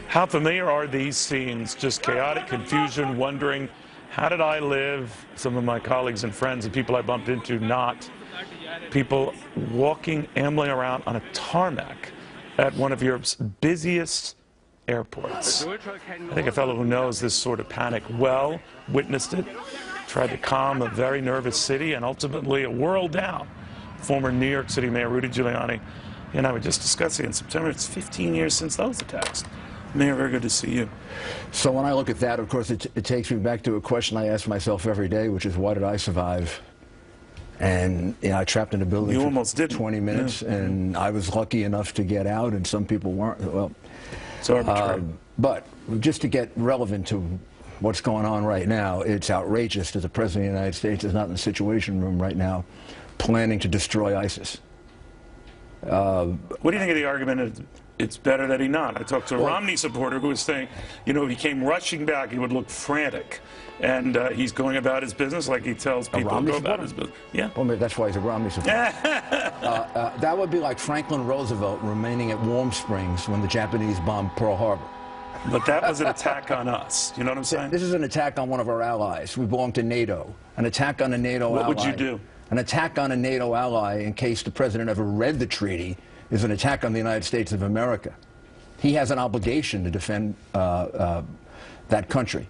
How familiar are these scenes? Just chaotic confusion, wondering, how did I live? Some of my colleagues and friends and people I bumped into not. People walking, ambling around on a tarmac at one of Europe's busiest airports. I think a fellow who knows this sort of panic well witnessed it, tried to calm a very nervous city, and ultimately a world down. Former New York City Mayor Rudy Giuliani and I were just discussing in September, it's 15 years since those attacks. Mayor, very good to see you. So when I look at that, of course, it takes me back to a question I ask myself every day, which is, why did I survive? And I trapped in a building you for almost did 20 minutes, and I was lucky enough to get out, and some people weren't. Well, it's arbitrary. But just to get relevant to what's going on right now, it's outrageous that the President of the United States is not in the Situation Room right now planning to destroy ISIS. What do you think of the argument it's better that he not? I talked to a Romney supporter who was saying, if he came rushing back, he would look frantic. And he's going about his business like he tells people to go about his business. Yeah. Well, maybe that's why he's a Romney supporter. That would be like Franklin Roosevelt remaining at Warm Springs when the Japanese bombed Pearl Harbor. But that was an attack on us. You know what I'm saying? This is an attack on one of our allies. We belong to NATO. An attack on a NATO ally. What would you do? An attack on a NATO ally, in case the president ever read the treaty, is an attack on the United States of America. He has an obligation to defend that country.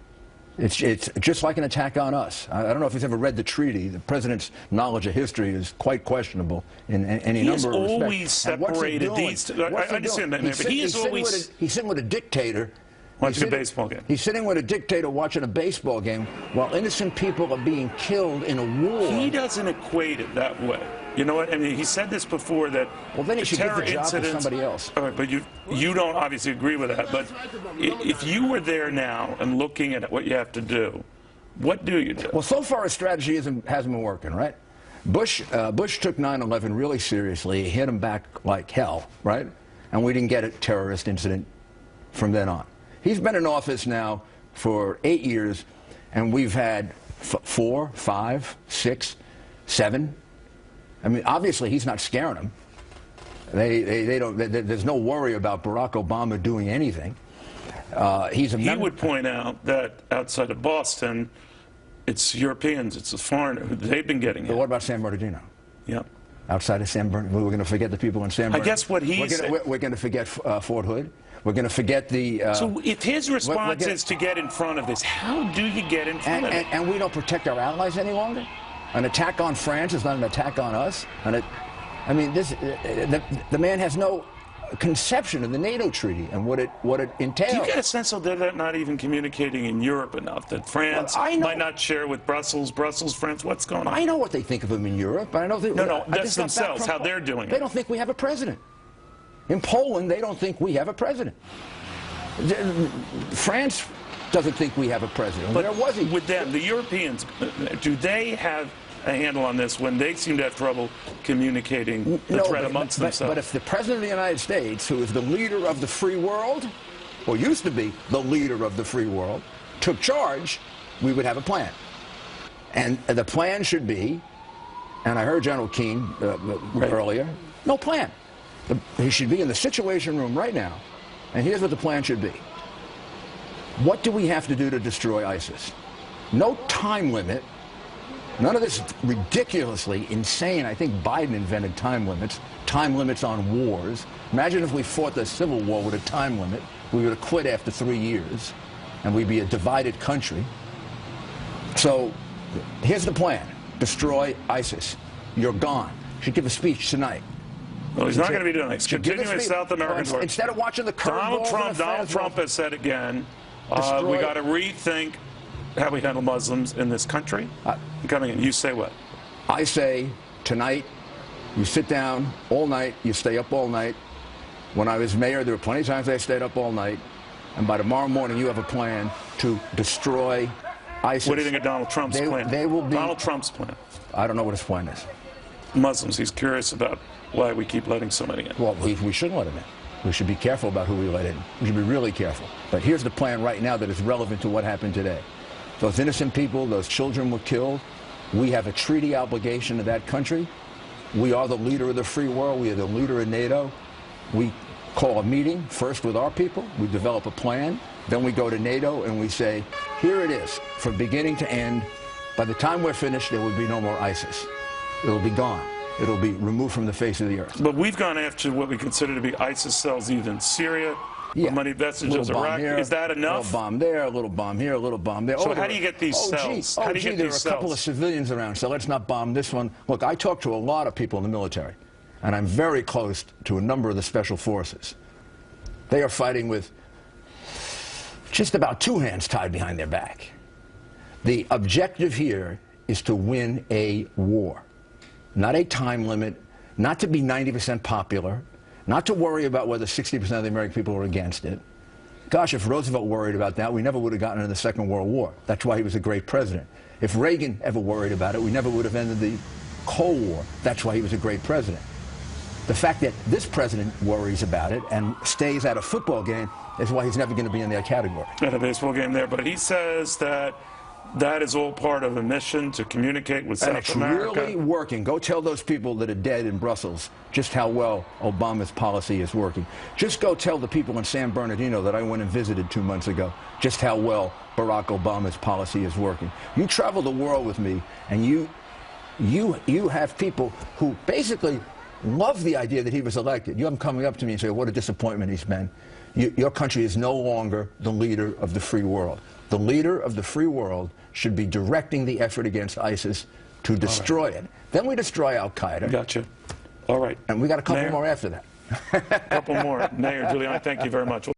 It's just like an attack on us. I don't know if he's ever read the treaty. The president's knowledge of history is quite questionable in any number of respects. He's always separated these two. I understand that, but he is always... He's sitting with a dictator. Watching a baseball game. He's sitting with a dictator watching a baseball game while innocent people are being killed in a war. He doesn't equate it that way. You know what? I mean, he said this before that. Well, then he should give the job to somebody else. All right, but you don't obviously agree with that. But if you were there now and looking at what you have to do, what do you do? Well, so far his strategy hasn't been working, right? Bush took 9/11 really seriously. He hit him back like hell, right? And we didn't get a terrorist incident from then on. He's been in office now for 8 years, and we've had 4, 5, 6, 7. I mean, obviously, he's not scaring them. They don't. There's no worry about Barack Obama doing anything. He would point out that outside of Boston, it's Europeans, it's the foreigner. They've been getting it. But what about San Bernardino? Yeah. Outside of San Bernardino, we're going to forget the people in San Bernardino. I guess what he said. We're going to forget Fort Hood. We're going to forget the... so if his response is to get in front of this, how do you get in front of it? And we don't protect our allies any longer? An attack on France is not an attack on us? I mean, the man has no conception of the NATO treaty and what it entails. Do you get a sense that they're not even communicating in Europe enough, that France might not share with Brussels, France, what's going on? I know what they think of him in Europe. I don't think... No, that's themselves, how they're doing it. They don't think we have a president. In Poland, they don't think we have a president. France doesn't think we have a president. But where was he? With them, the Europeans, do they have a handle on this when they seem to have trouble communicating the threat amongst themselves? But if the President of the United States, who is the leader of the free world, or used to be the leader of the free world, took charge, we would have a plan. And the plan should be, and I heard General Keane earlier, no plan. He should be in the Situation Room right now, and here's what the plan should be. What do we have to do to destroy ISIS? No time limit. None of this ridiculously insane. I think Biden invented time limits on wars. Imagine if we fought the Civil War with a time limit. We would have quit after 3 years, and we'd be a divided country. So here's the plan. Destroy ISIS. You're gone. Should give a speech tonight. Well, he's not going to be doing this. Continuing South American tour. Instead of watching the curveballs. Donald Trump has said again, we got to rethink how we handle Muslims in this country. Coming in, you say what? I say tonight, you sit down all night, you stay up all night. When I was mayor, there were plenty of times I stayed up all night, and by tomorrow morning, you have a plan to destroy ISIS. What do you think of Donald Trump's plan? They will be Donald Trump's plan. I don't know what his plan is. Muslims. He's curious about why we keep letting so many in. Well, we shouldn't let him in. We should be careful about who we let in. We should be really careful. But here's the plan right now that is relevant to what happened today. Those innocent people, those children were killed. We have a treaty obligation to that country. We are the leader of the free world. We are the leader of NATO. We call a meeting first with our people, we develop a plan, then we go to NATO and we say, here it is, from beginning to end. By the time we're finished, there will be no more ISIS. It'll be gone. It'll be removed from the face of the earth. But we've gone after what we consider to be ISIS cells either in Syria, money vestiges Iraq. Is that enough? A little bomb there, a little bomb here, a little bomb there. So how do you get these cells? How do you get there these are cells? a couple of civilians around, so let's not bomb this one. Look, I talk to a lot of people in the military, and I'm very close to a number of the special forces. They are fighting with just about two hands tied behind their back. The objective here is to win a war. Not a time limit, not to be 90% popular, not to worry about whether 60% of the American people are against it. Gosh, if Roosevelt worried about that, we never would have gotten into the Second World War. That's why he was a great president. If Reagan ever worried about it, we never would have ended the Cold War. That's why he was a great president. The fact that this president worries about it and stays at a football game is why he's never going to be in their category. At a baseball game there, but he says that that is all part of a mission to communicate with South America. And it's really working. Go tell those people that are dead in Brussels just how well Obama's policy is working. Just go tell the people in San Bernardino that I went and visited 2 months ago just how well Barack Obama's policy is working. You travel the world with me, and you have people who basically love the idea that he was elected. You have them coming up to me and say, what a disappointment he's been. Your country is no longer the leader of the free world. The leader of the free world should be directing the effort against ISIS to destroy it. Then we destroy Al-Qaeda. Gotcha. All right. And we got a couple Mayor, more after that. a couple more. Mayor Giuliani, thank you very much.